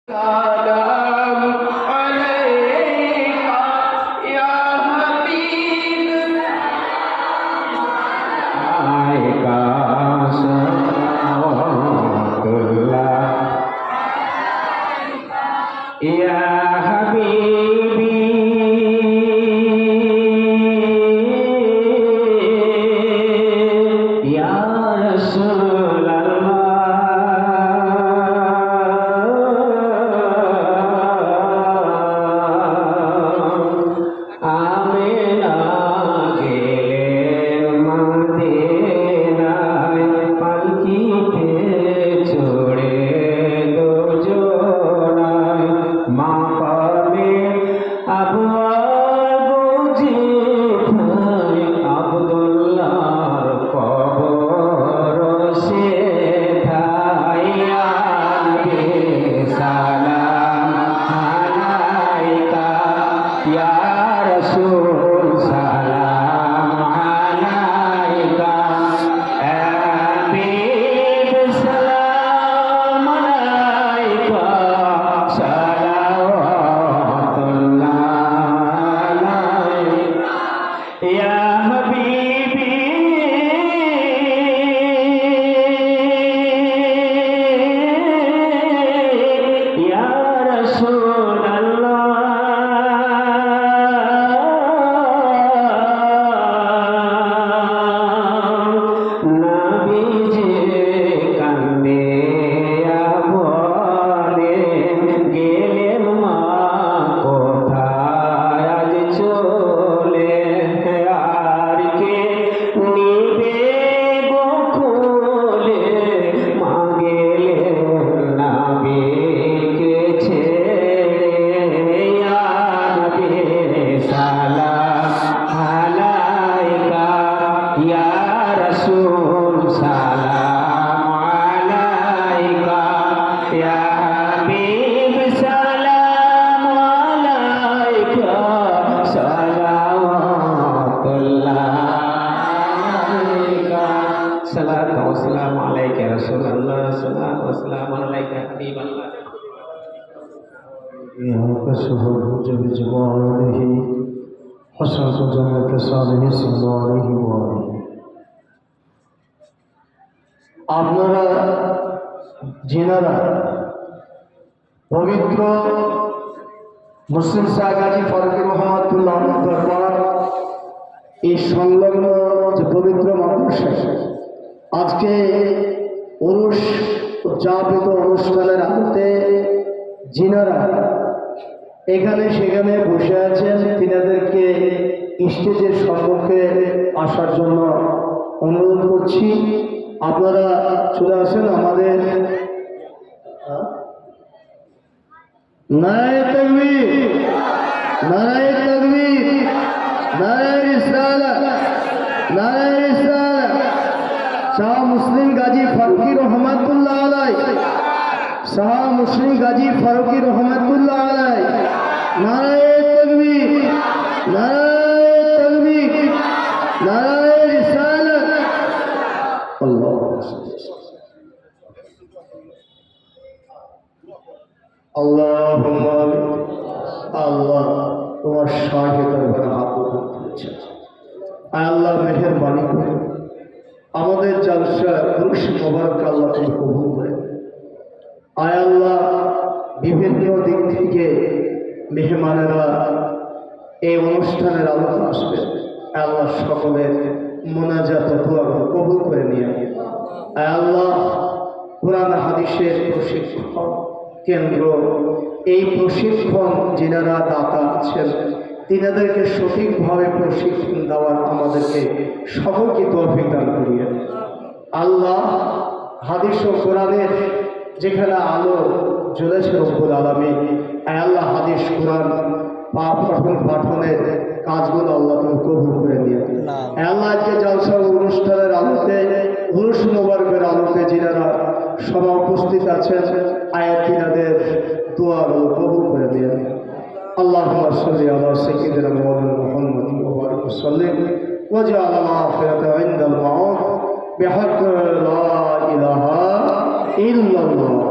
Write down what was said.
سلام عليك يا حبيب عليك صلوات الله يا حبيبي يا رسول كسبه بجباره حسنة جنة صالح سماره واره আপনারা যিনারা পবিত্র মুসলিম শাহ গাজী ফরকি রহমাতুল্লাহ দরবার এই সংলগ্ন যে পবিত্র মাদ্রাসা আজকে উদযাপিত অনুষ্ঠানের আলোতে যিনারা এখানে সেখানে বসে আছেন তিনাদেরকে স্টেজের সম্মুখে আসার জন্য অনুরোধ করছি। আপনারা চলে আসেন। আমাদের নারায়ে তাকবীর, নারায়ে তাকবীর, নারায়ে রিসালাত, নারায়ে রিসালাত। শাহ মুসলিম গাজী ফারুকী রহমাতুল্লাহ আলাইহি, শাহ মুসলিম গাজী ফারুকী রহমাতুল্লাহ আলাইহি। নারায়ে তাকবীর, নারায়ে তাকবীর, নারায়ে রিসালাত। আল্লাহুম্মা আল্লাহ তোমার সহায়তার উপর হাত তুলেছে। আল্লাহ মেহেরবানি করে আমাদের জলসা পুরুষ মোবারক আল্লাহ তুমি কবুল করে। আয় আল্লাহ বিভিন্ন দিক থেকে মেহমানেরা এই অনুষ্ঠানের আলোতে আসবে। আল্লাহ সকলের মোনাজাত দোয়া কবুল করে নিয়ে আয় আল্লাহ কোরআন হাদিসের প্রশিক্ষণ কেন্দ্র, এই প্রশিক্ষণ যিনারা দাতা আছেন তিনাদেরকে সঠিকভাবে প্রশিক্ষণ দেওয়ার আমাদেরকে সকলকে তৌফিক দান করিয়ে আল্লাহ হাদিস ও কোরআনের যেখানে আলো জ্বলেছে রব্বুল আলামিন আয় আল্লাহ হাদিস কোরআন পাঠনের কাজগুলো আল্লাহ তুমি কবুল করে নিয়ে আল্লাহ আজকে জলসা অনুষ্ঠানের আলোতে উরুস মোবারকের আলোতে যিনারা সভা উপস্থিত আছেন আয়াত তিনাদের দোয়া কবুল করে নিয়ে اللهم صل على سيدنا محمد وبارك وسلم واجعل الآخرة عند الموت بحق لا إله إلا الله.